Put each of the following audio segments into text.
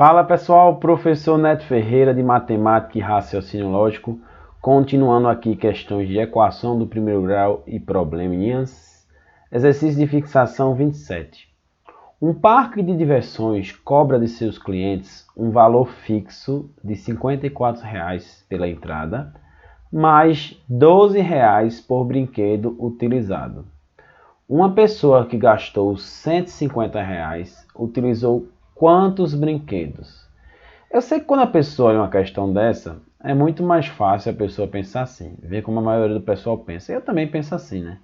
Fala pessoal, professor Neto Ferreira de Matemática e Raciocínio Lógico, continuando aqui questões de equação do primeiro grau e probleminhas. Exercício de fixação 27. Um parque de diversões cobra de seus clientes um valor fixo de R$ 54 pela entrada, mais R$ 12 por brinquedo utilizado. Uma pessoa que gastou R$ 150 utilizou quantos brinquedos? Eu sei que quando a pessoa olha uma questão dessa, é muito mais fácil a pessoa pensar assim, ver como a maioria do pessoal pensa. Eu também penso assim, né?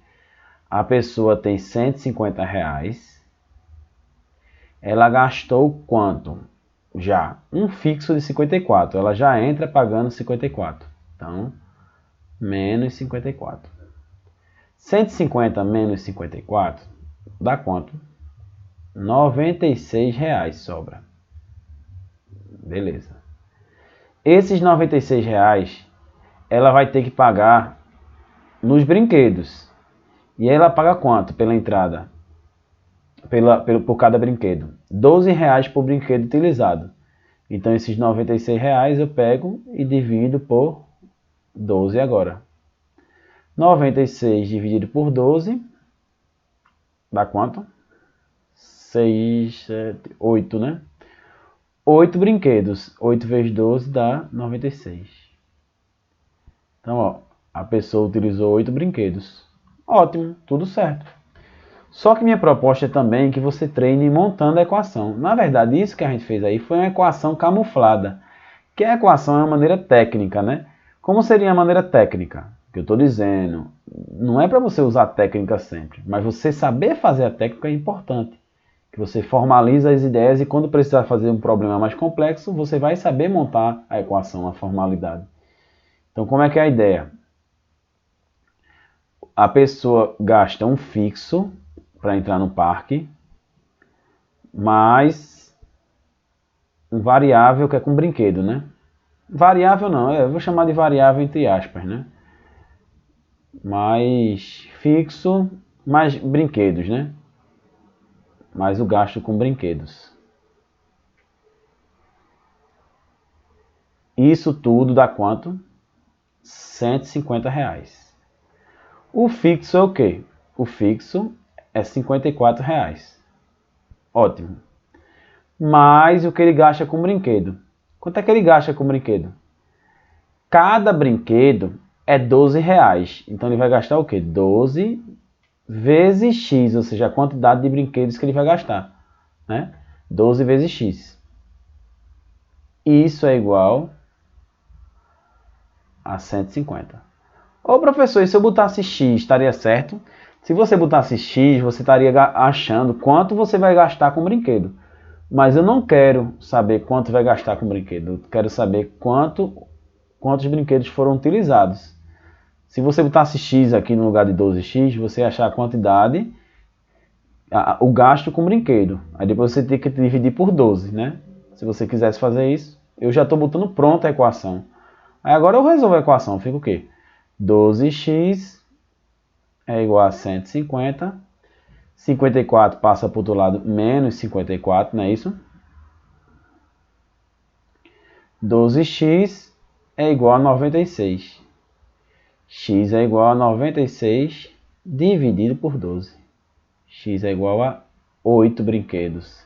A pessoa tem R$ 150, ela gastou quanto? Já um fixo de 54, ela já entra pagando 54. Então, menos 54. 150 menos 54 dá quanto? R$ 96 sobra. Beleza. Esses R$ 96 ela vai ter que pagar nos brinquedos. E ela paga quanto pela entrada? Por cada brinquedo? R$ 12 por brinquedo utilizado. Então esses R$ 96 eu pego e divido por 12 agora. 96 dividido por 12 dá quanto? 6, 7, 8, né? 8 brinquedos. 8 vezes 12 dá 96. Então, ó, a pessoa utilizou 8 brinquedos. Ótimo, tudo certo. Só que minha proposta é também que você treine montando a equação. Na verdade, isso que a gente fez aí foi uma equação camuflada. Que a equação é uma maneira técnica, né? Como seria a maneira técnica? O que eu estou dizendo, não é para você usar a técnica sempre, mas você saber fazer a técnica é importante. Que você formaliza as ideias e quando precisar fazer um problema mais complexo, você vai saber montar a equação, a formalidade. Então, como é que é a ideia? A pessoa gasta um fixo para entrar no parque, mais um variável que é com brinquedo, né? Variável não, eu vou chamar de variável entre aspas, né? Mais fixo, mais brinquedos, né? Mais o gasto com brinquedos. Isso tudo dá quanto? R$ 150. O fixo é o quê? O fixo é R$ 54. Ótimo. Mais o que ele gasta com brinquedo. Quanto é que ele gasta com brinquedo? Cada brinquedo é R$ 12. Então ele vai gastar o quê? 12 vezes x, ou seja, a quantidade de brinquedos que ele vai gastar, né? 12 vezes x. Isso é igual a 150. Ô professor, e se eu botasse x, estaria certo? Se você botasse x, você estaria achando quanto você vai gastar com brinquedo. Mas eu não quero saber quanto vai gastar com brinquedo. Eu quero saber quantos brinquedos foram utilizados. Se você botasse x aqui no lugar de 12x, você ia achar a quantidade, o gasto com brinquedo. Aí depois você tem que dividir por 12, né? Se você quisesse fazer isso, eu já estou botando pronta a equação. Aí agora eu resolvo a equação, fica o quê? 12x é igual a 150. 54 passa para o outro lado, menos 54, não é isso? 12x é igual a 96. X é igual a 96 dividido por 12. X é igual a 8 brinquedos.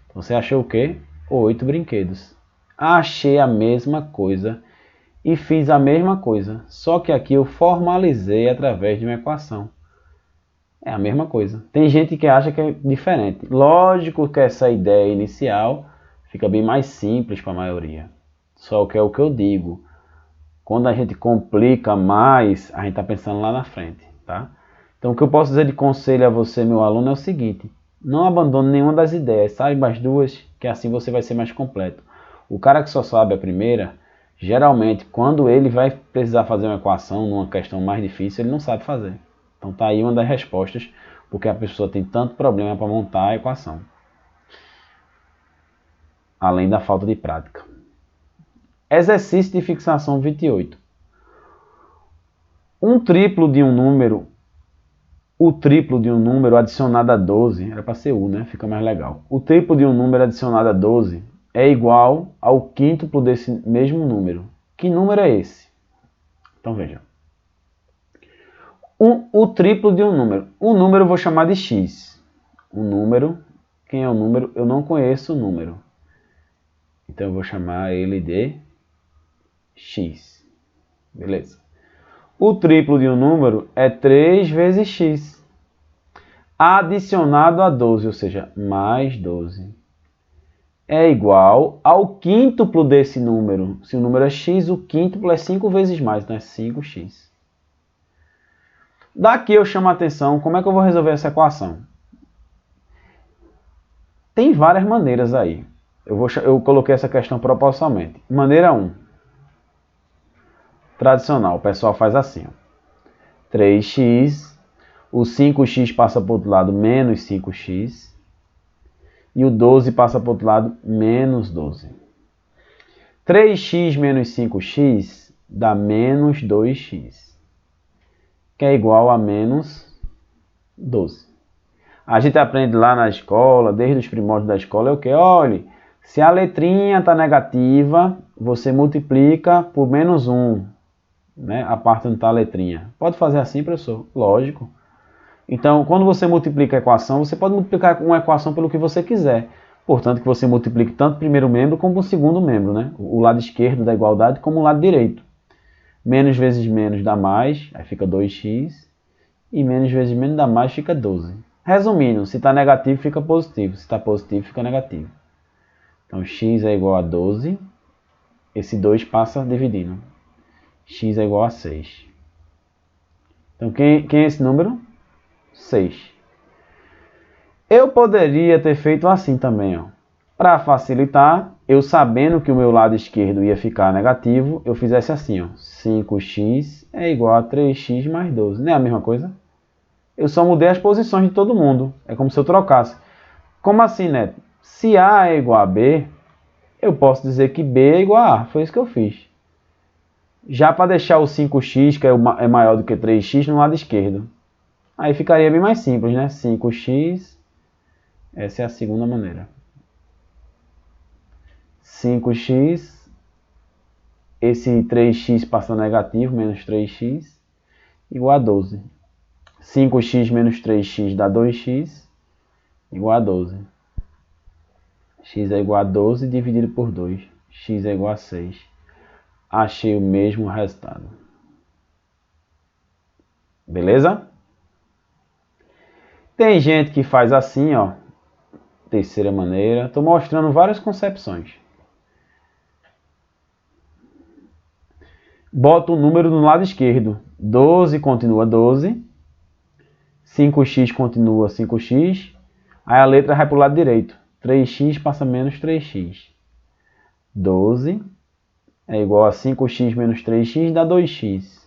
Então, você achou o quê? 8 brinquedos. Achei a mesma coisa e fiz a mesma coisa. Só que aqui eu formalizei através de uma equação. É a mesma coisa. Tem gente que acha que é diferente. Lógico que essa ideia inicial fica bem mais simples para a maioria. Só que é o que eu digo. Quando a gente complica mais, a gente está pensando lá na frente, tá? Então, o que eu posso dizer de conselho a você, meu aluno, é o seguinte. Não abandone nenhuma das ideias, saiba as duas, que assim você vai ser mais completo. O cara que só sabe a primeira, geralmente, quando ele vai precisar fazer uma equação, numa questão mais difícil, ele não sabe fazer. Então, tá aí uma das respostas, porque a pessoa tem tanto problema para montar a equação. Além da falta de prática. Exercício de fixação 28. O triplo de um número adicionado a 12, era para ser U, né? Fica mais legal. O triplo de um número adicionado a 12 é igual ao quíntuplo desse mesmo número. Que número é esse? Então veja. O triplo de um número. O número eu vou chamar de x. O número, quem é o número? Eu não conheço o número. Então eu vou chamar ele de x. Beleza? O triplo de um número é 3 vezes x. Adicionado a 12, ou seja, mais 12. É igual ao quíntuplo desse número. Se o número é x, o quíntuplo é 5 vezes mais, então é 5x. Daqui eu chamo a atenção, como é que eu vou resolver essa equação? Tem várias maneiras aí. Eu coloquei essa questão proporcionalmente. Maneira 1. Tradicional, o pessoal faz assim. Ó. 3x, o 5x passa para o outro lado, menos 5x. E o 12 passa para o outro lado, menos 12. 3x menos 5x dá menos 2x, que é igual a menos 12. A gente aprende lá na escola, desde os primórdios da escola, é o que? Olha, se a letrinha está negativa, você multiplica por menos 1, né? A parte onde está a letrinha. Pode fazer assim, professor? Lógico. Então, quando você multiplica a equação, você pode multiplicar uma equação pelo que você quiser. Portanto, que você multiplique tanto o primeiro membro como o segundo membro, né? O lado esquerdo da igualdade como o lado direito. Menos vezes menos dá mais, aí fica 2x. E menos vezes menos dá mais, fica 12. Resumindo, se está negativo, fica positivo. Se está positivo, fica negativo. Então, x é igual a 12. Esse 2 passa dividindo. X é igual a 6. Então, quem é esse número? 6. Eu poderia ter feito assim também, ó. Para facilitar, eu sabendo que o meu lado esquerdo ia ficar negativo, eu fizesse assim, ó. 5x é igual a 3x mais 12. Não é a mesma coisa? Eu só mudei as posições de todo mundo. É como se eu trocasse. Como assim, Neto? Se A é igual a B, eu posso dizer que B é igual a A. Foi isso que eu fiz. Já para deixar o 5x, que é maior do que 3x, no lado esquerdo. Aí ficaria bem mais simples, né? 5x, essa é a segunda maneira. 5x, esse 3x passa negativo, menos 3x, igual a 12. 5x menos 3x dá 2x, igual a 12. X é igual a 12 dividido por 2. X é igual a 6. Achei o mesmo resultado. Beleza? Tem gente que faz assim, ó. Terceira maneira. Estou mostrando várias concepções. Bota o número no lado esquerdo. 12 continua 12. 5x continua 5x. Aí a letra vai para o lado direito. 3x passa menos 3x. 12 é igual a 5x menos 3x dá 2x.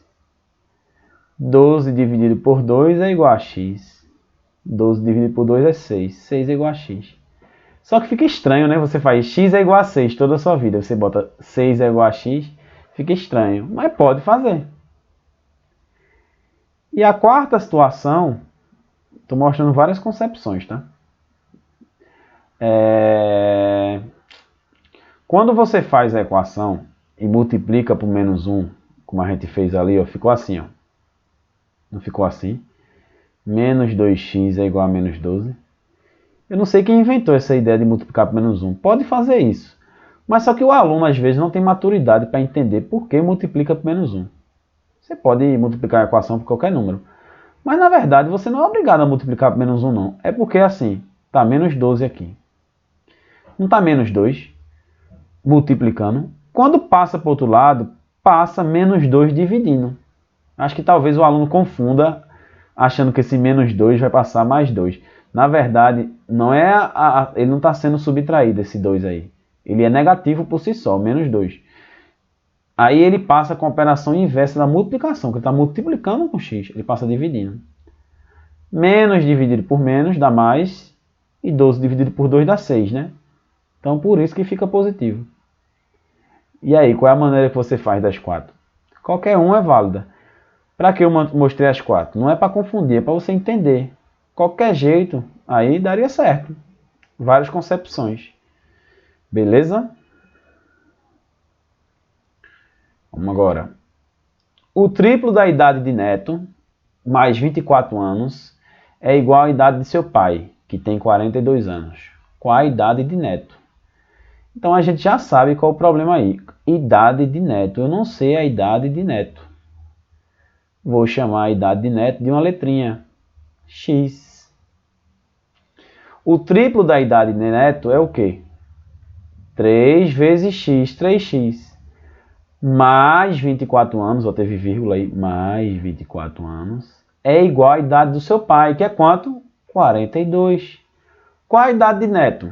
12 dividido por 2 é igual a x. 12 dividido por 2 é 6. 6 é igual a x. Só que fica estranho, né? Você faz x é igual a 6 toda a sua vida. Você bota 6 é igual a x. Fica estranho. Mas pode fazer. E a quarta situação, estou mostrando várias concepções, tá? Quando você faz a equação e multiplica por menos 1, como a gente fez ali, ó, ficou assim, ó. Não ficou assim? Menos 2x é igual a menos 12. Eu não sei quem inventou essa ideia de multiplicar por menos 1. Pode fazer isso. Mas só que o aluno, às vezes, não tem maturidade para entender por que multiplica por menos 1. Você pode multiplicar a equação por qualquer número. Mas, na verdade, você não é obrigado a multiplicar por menos 1, não. É porque, assim, está menos 12 aqui. Não está menos 2 multiplicando. Quando passa para o outro lado, passa menos 2 dividindo. Acho que talvez o aluno confunda, achando que esse menos 2 vai passar mais 2. Na verdade, não é ele não está sendo subtraído, esse 2 aí. Ele é negativo por si só, menos 2. Aí ele passa com a operação inversa da multiplicação, que ele está multiplicando com x, ele passa dividindo. Menos dividido por menos dá mais, e 12 dividido por 2 dá 6, né? Então por isso que fica positivo. E aí, qual é a maneira que você faz das 4? Qualquer uma é válida. Para que eu mostrei as 4? Não é para confundir, é para você entender. Qualquer jeito, aí daria certo. Várias concepções. Beleza? Vamos agora. O triplo da idade de Neto, mais 24 anos, é igual à idade de seu pai, que tem 42 anos. Qual a idade de Neto? Então a gente já sabe qual é o problema aí. Idade de Neto. Eu não sei a idade de Neto. Vou chamar a idade de Neto de uma letrinha. X. O triplo da idade de Neto é o quê? 3 vezes x, 3x. Mais 24 anos, ó, teve vírgula aí, mais 24 anos, é igual à idade do seu pai, que é quanto? 42. Qual a idade de Neto?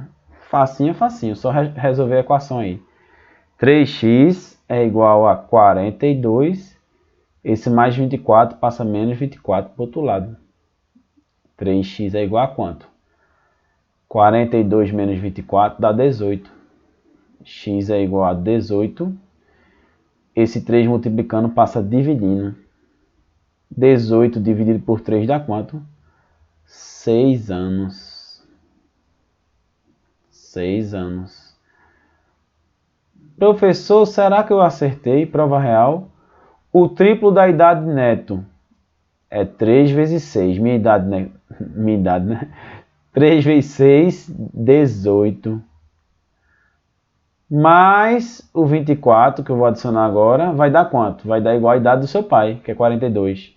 Facinho, facinho, só resolver a equação aí. 3x é igual a 42, esse mais 24 passa menos 24 para o outro lado. 3x é igual a quanto? 42 menos 24 dá 18. X é igual a 18. Esse 3 multiplicando passa dividindo. 18 dividido por 3 dá quanto? 6 anos. 6 anos. Professor, será que eu acertei? Prova real. O triplo da idade de Neto é 3 vezes 6. Minha idade, né? 3 vezes 6, 18. Mais o 24, que eu vou adicionar agora, vai dar quanto? Vai dar igual a idade do seu pai, que é 42.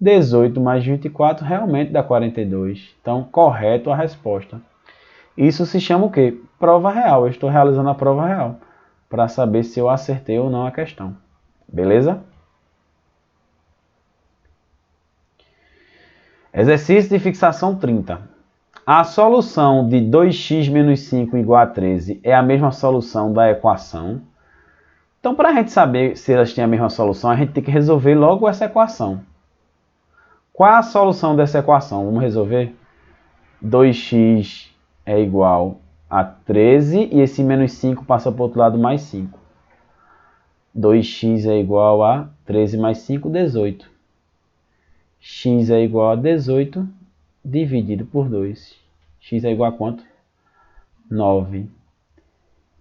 18 mais 24 realmente dá 42. Então, correto a resposta. Isso se chama o quê? Prova real. Eu estou realizando a prova real para saber se eu acertei ou não a questão. Beleza? Exercício de fixação 30. A solução de 2x menos 5 igual a 13 é a mesma solução da equação. Então, para a gente saber se elas têm a mesma solução, a gente tem que resolver logo essa equação. Qual é a solução dessa equação? Vamos resolver? 2x é igual a 13 e esse menos 5 passa para o outro lado mais 5. 2x é igual a 13 mais 5, 18. X é igual a 18 dividido por 2. X é igual a quanto? 9.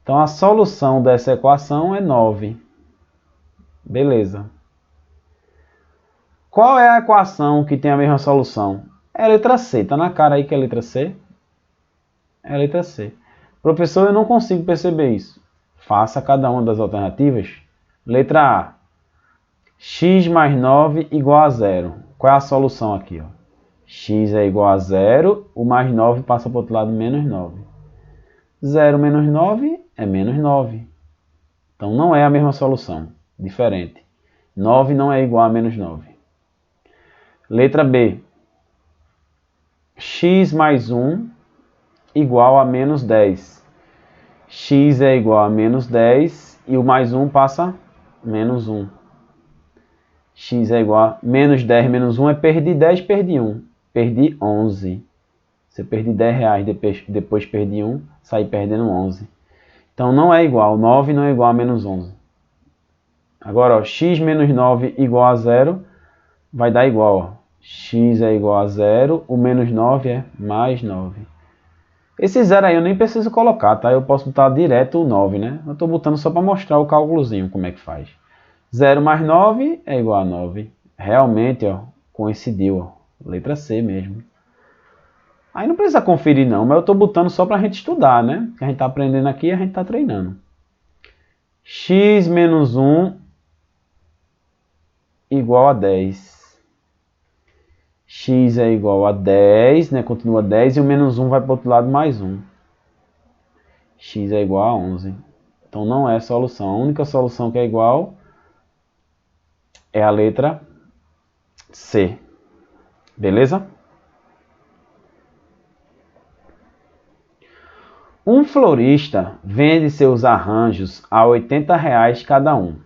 Então, a solução dessa equação é 9. Beleza. Qual é a equação que tem a mesma solução? É a letra C. Está na cara aí que é a letra C? É a letra C. Professor, eu não consigo perceber isso. Faça cada uma das alternativas. Letra A. X mais 9 igual a 0. Qual é a solução aqui? Ó? X é igual a 0. O mais 9 passa para o outro lado, menos 9. 0 menos 9 é menos 9. Então, não é a mesma solução. Diferente. 9 não é igual a menos 9. Letra B. X mais 1 igual a menos 10. X é igual a menos 10 e o mais 1 passa menos 1. X é igual a menos 10 menos 1 é perdi 10, perdi 1. Perdi 11. Se eu perdi 10 reais, depois perdi 1, saí perdendo 11. Então não é igual, 9 não é igual a menos 11. Agora, ó, x menos 9 igual a 0, vai dar igual. Ó. X é igual a 0, o menos 9 é mais 9. Esse 0 aí eu nem preciso colocar, tá? Eu posso botar direto o 9, né? Eu estou botando só para mostrar o cálculozinho, como é que faz. 0 mais 9 é igual a 9. Realmente, ó, coincidiu, ó. Letra C mesmo. Aí não precisa conferir não, mas eu estou botando só para a gente estudar, né? Que a gente está aprendendo aqui e a gente está treinando. X menos 1 igual a 10. X é igual a 10, né? Continua 10 e o menos 1 vai para o outro lado mais 1. X é igual a 11. Então não é solução. A única solução que é igual é a letra C. Beleza? Um florista vende seus arranjos a R$ 80 cada um.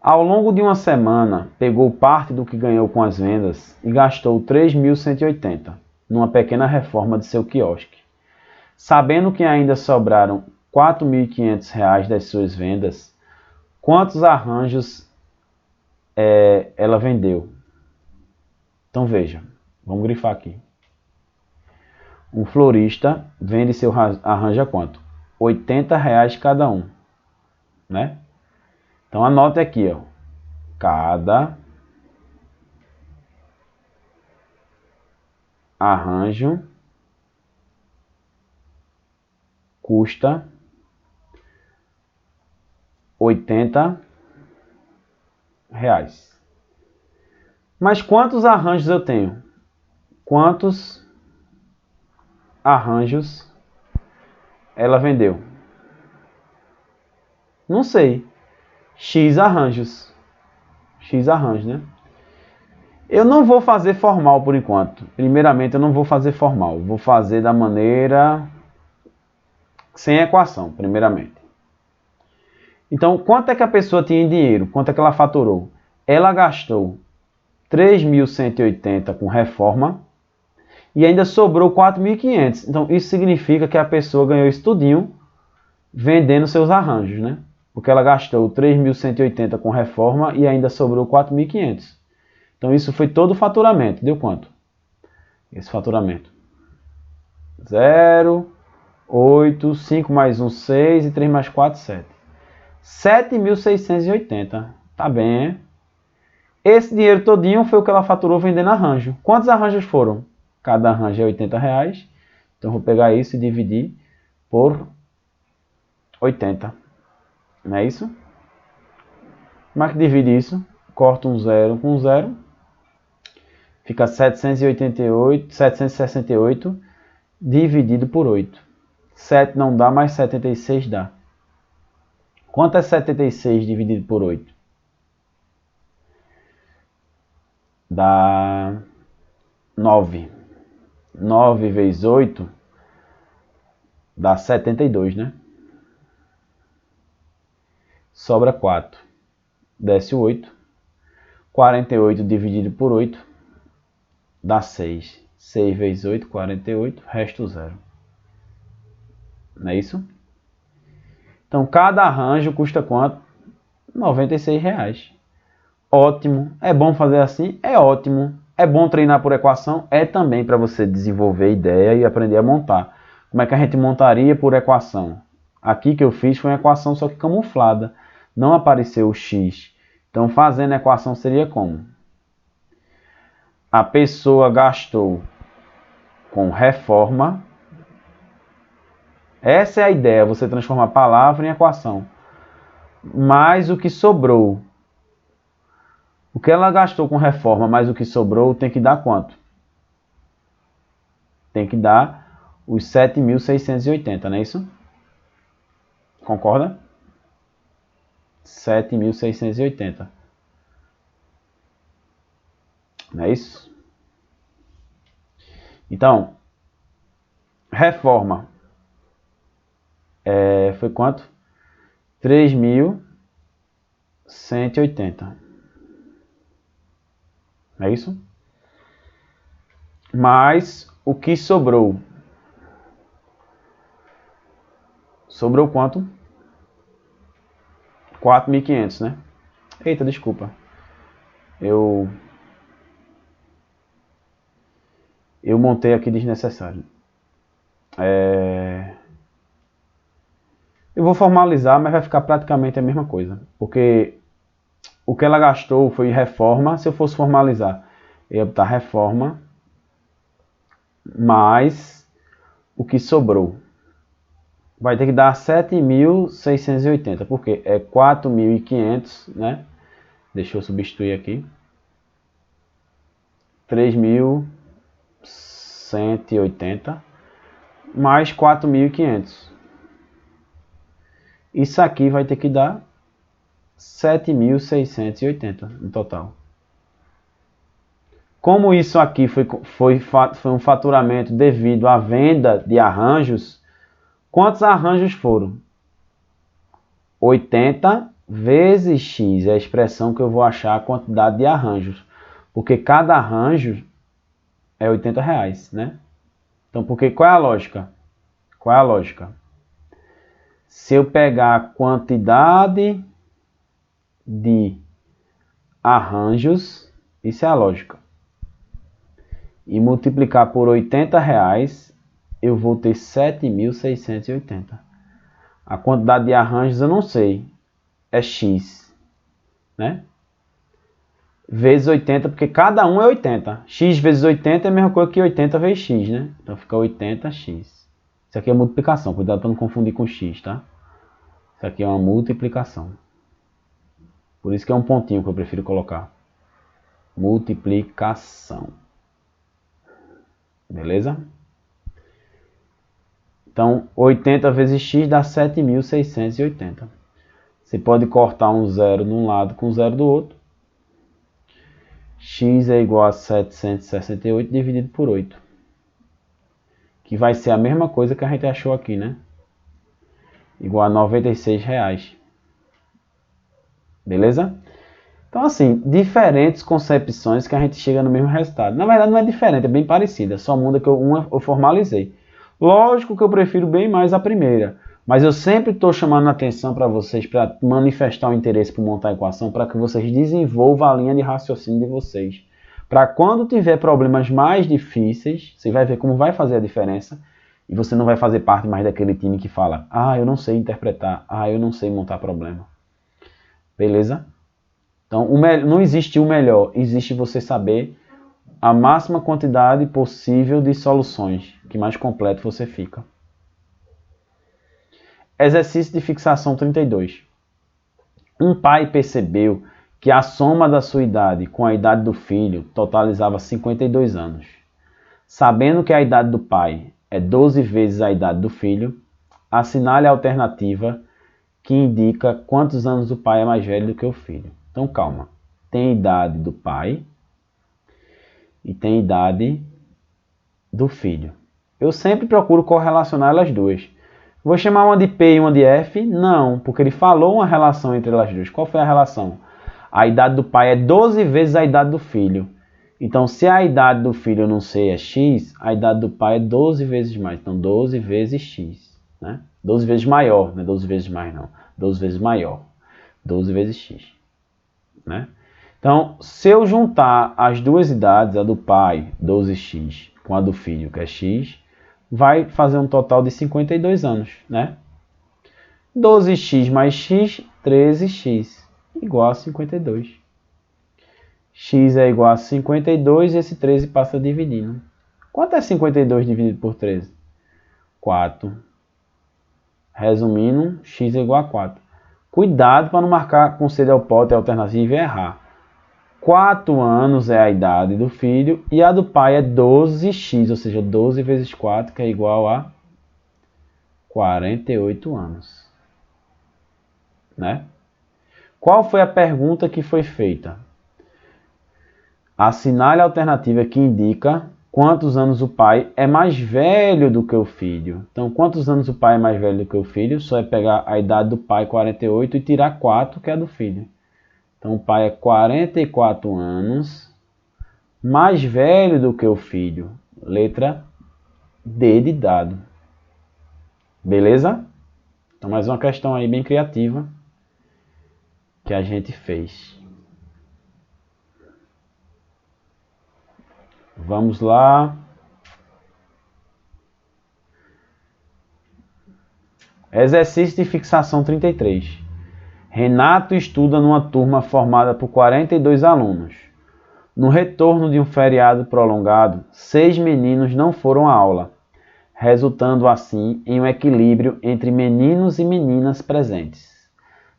Ao longo de uma semana, pegou parte do que ganhou com as vendas e gastou 3.180 numa pequena reforma de seu quiosque. Sabendo que ainda sobraram R$ 4.500 das suas vendas, quantos arranjos ela vendeu? Então veja, vamos grifar aqui. Um florista vende seu arranjo a quanto? R$ 80 cada um, né? Então anote aqui, ó. Cada arranjo custa R$ 80. Mas quantos arranjos eu tenho? Quantos arranjos ela vendeu? Não sei. X arranjos. X arranjos, né? Eu não vou fazer formal por enquanto. Primeiramente, eu não vou fazer formal. Vou fazer da maneira sem equação, primeiramente. Então, quanto é que a pessoa tinha em dinheiro? Quanto é que ela faturou? Ela gastou 3.180 com reforma e ainda sobrou 4.500. Então, isso significa que a pessoa ganhou isso tudinho vendendo seus arranjos, né? Porque ela gastou 3.180 com reforma e ainda sobrou 4.500. Então, isso foi todo o faturamento. Deu quanto? Esse faturamento. 0, 8, 5 mais 1, 6 e 3 mais 4, 7. 7.680. Tá bem, hein? Esse dinheiro todinho foi o que ela faturou vendendo arranjo. Quantos arranjos foram? Cada arranjo é R$ 80. Então, vou pegar isso e dividir por 80. Não é isso? Como é que divide isso? Corta um zero com um zero. Fica 768 dividido por 8. 7 não dá, mas 76 dá. Quanto é 76 dividido por 8? Dá 9. 9 vezes 8 dá 72, né? Sobra 4. Desce o 8. 48 dividido por 8 dá 6. 6 vezes 8, 48. Resta o 0. Não é isso? Então, cada arranjo custa quanto? R$ 96. Ótimo. É bom fazer assim? É ótimo. É bom treinar por equação? É também para você desenvolver ideia e aprender a montar. Como é que a gente montaria por equação? Aqui que eu fiz foi uma equação só que camuflada. Não apareceu o x. Então, fazendo a equação seria como? A pessoa gastou com reforma. Essa é a ideia, você transformar a palavra em equação. Mais o que sobrou. O que ela gastou com reforma mais o que sobrou tem que dar quanto? Tem que dar os 7.680, não é isso? Concorda? 7.680. Não é isso? Então, reforma. Foi quanto? 3.180. É isso? Mais o que sobrou. Sobrou quanto? 4.500, né? Eita, desculpa. Eu montei aqui desnecessário. Eu vou formalizar, mas vai ficar praticamente a mesma coisa. Porque o que ela gastou foi reforma. Se eu fosse formalizar, eu ia botar reforma mais o que sobrou. Vai ter que dar 7.680, porque é 4.500, né? Deixa eu substituir aqui. 3.180 mais 4.500. Isso aqui vai ter que dar 7.680 no total. Como isso aqui foi um faturamento devido à venda de arranjos, quantos arranjos foram? 80 vezes x é a expressão que eu vou achar a quantidade de arranjos. Porque cada arranjo é R$ 80, né? Então, qual é a lógica? Qual é a lógica? Se eu pegar a quantidade de arranjos, isso é a lógica, e multiplicar por R$ 80, eu vou ter 7.680. A quantidade de arranjos eu não sei. É x, né? Vezes 80, porque cada um é 80. X vezes 80 é a mesma coisa que 80 vezes x, né? Então fica 80x. Isso aqui é multiplicação, cuidado para não confundir com x, tá? Isso aqui é uma multiplicação. Por isso que é um pontinho que eu prefiro colocar. Multiplicação. Beleza? Então, 80 vezes x dá 7.680. Você pode cortar um zero de um lado com um zero do outro. X é igual a 768 dividido por 8. Que vai ser a mesma coisa que a gente achou aqui, né? Igual a R$96. Beleza? Então, assim, diferentes concepções que a gente chega no mesmo resultado. Na verdade, não é diferente, é bem parecida. Só muda que uma eu formalizei. Lógico que eu prefiro bem mais a primeira. Mas eu sempre estou chamando a atenção para vocês, para manifestar o interesse por montar a equação, para que vocês desenvolvam a linha de raciocínio de vocês. Para quando tiver problemas mais difíceis, você vai ver como vai fazer a diferença. E você não vai fazer parte mais daquele time que fala: ah, eu não sei interpretar, ah, eu não sei montar problema. Beleza? Então, não existe o melhor, existe você saber a máxima quantidade possível de soluções, que mais completo você fica. Exercício de fixação 32. Um pai percebeu que a soma da sua idade com a idade do filho totalizava 52 anos. Sabendo que a idade do pai é 12 vezes a idade do filho, assinale a alternativa que indica quantos anos o pai é mais velho do que o filho. Então, calma. Tem a idade do pai e tem a idade do filho. Eu sempre procuro correlacionar elas duas. Vou chamar uma de P e uma de F? Não, porque ele falou uma relação entre elas duas. Qual foi a relação? A idade do pai é 12 vezes a idade do filho. Então, se a idade do filho eu não sei é x, a idade do pai é 12 vezes mais. Então, 12 vezes x. Né? 12 vezes maior, não é 12 vezes mais não. 12 vezes maior. 12 vezes x. Né? Então, se eu juntar as duas idades, a do pai, 12x, com a do filho, que é x, vai fazer um total de 52 anos, né? 12x mais x, 13x, igual a 52. X é igual a 52 e esse 13 passa dividindo. Quanto é 52 dividido por 13? 4. Resumindo, x é igual a 4. Cuidado para não marcar com C del pote a alternativa e errar. 4 anos é a idade do filho e a do pai é 12x, ou seja, 12 vezes 4, que é igual a 48 anos. Né? Qual foi a pergunta que foi feita? Assinale a alternativa que indica quantos anos o pai é mais velho do que o filho. Então, quantos anos o pai é mais velho do que o filho? Só é pegar a idade do pai, 48, e tirar 4, que é a do filho. Então, o pai é 44 anos, mais velho do que o filho. Letra D de dado. Beleza? Então, mais uma questão aí bem criativa que a gente fez. Vamos lá. Exercício de fixação 33. Renato estuda numa turma formada por 42 alunos. No retorno de um feriado prolongado, 6 meninos não foram à aula, resultando assim em um equilíbrio entre meninos e meninas presentes.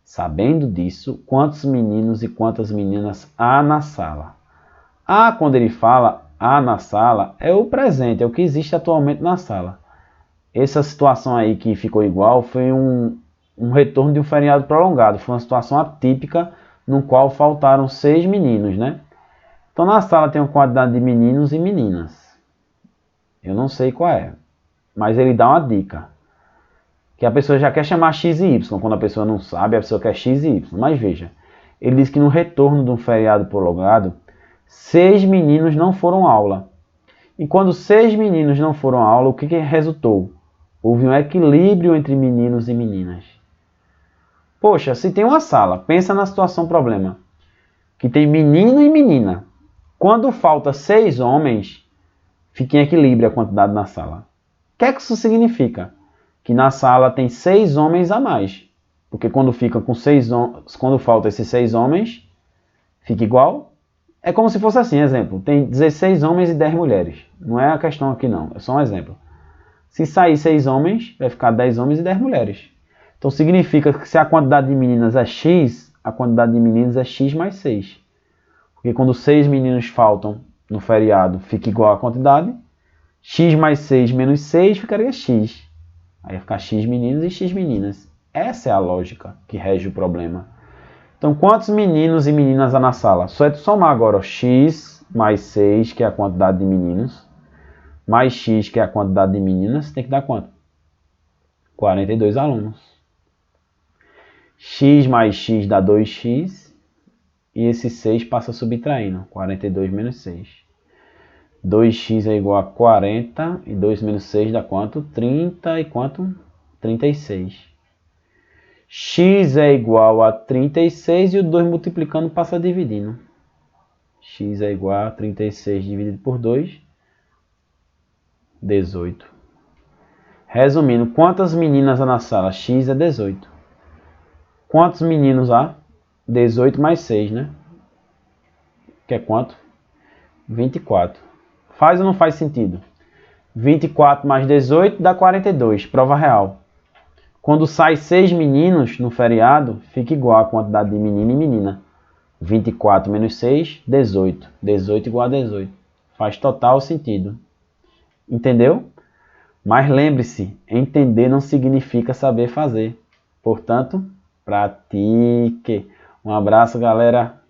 Sabendo disso, quantos meninos e quantas meninas há na sala? Ah, quando ele fala há na sala, é o presente, é o que existe atualmente na sala. Essa situação aí que ficou igual foi um retorno de um feriado prolongado. Foi uma situação atípica no qual faltaram 6 meninos, né? Então na sala tem uma quantidade de meninos e meninas. Eu não sei qual é, mas ele dá uma dica. Que a pessoa já quer chamar x e y. Quando a pessoa não sabe, a pessoa quer x e y. Mas veja, ele diz que no retorno de um feriado prolongado, 6 meninos não foram à aula. E quando 6 meninos não foram à aula, o que resultou? Houve um equilíbrio entre meninos e meninas. Poxa, se tem uma sala, pensa na situação problema, que tem menino e menina. Quando falta 6 homens, fica em equilíbrio a quantidade na sala. O que é que isso significa? que na sala tem 6 homens a mais. Porque quando fica com quando falta esses 6 homens, fica igual. É como se fosse assim, exemplo. Tem 16 homens e 10 mulheres. Não é a questão aqui não, é só um exemplo. Se sair 6 homens, vai ficar 10 homens e 10 mulheres. Então significa que se a quantidade de meninas é X, a quantidade de meninos é X mais 6. Porque quando 6 meninos faltam no feriado, fica igual a quantidade. X mais 6 menos 6 ficaria X. Aí vai ficar X meninos e X meninas. Essa é a lógica que rege o problema. Então, quantos meninos e meninas há na sala? Só é tu somar agora, ó, X mais 6, que é a quantidade de meninos, mais X, que é a quantidade de meninas, tem que dar quanto? 42 alunos. X mais X dá 2X, e esse 6 passa subtraindo, 42 menos 6. 2x é igual a 40, e 2 menos 6 dá quanto? 30 e quanto? 36. X é igual a 36 e o 2 multiplicando passa dividindo. X é igual a 36 dividido por 2, 18. Resumindo, quantas meninas há na sala? X é 18. Quantos meninos há? 18 mais 6, né? Que é quanto? 24. Faz ou não faz sentido? 24 mais 18 dá 42, prova real. Quando sai 6 meninos no feriado, fica igual a quantidade de menino e menina. 24 menos 6, 18. 18 igual a 18. Faz total sentido. Entendeu? Mas lembre-se, entender não significa saber fazer. Portanto, pratique. Um abraço, galera.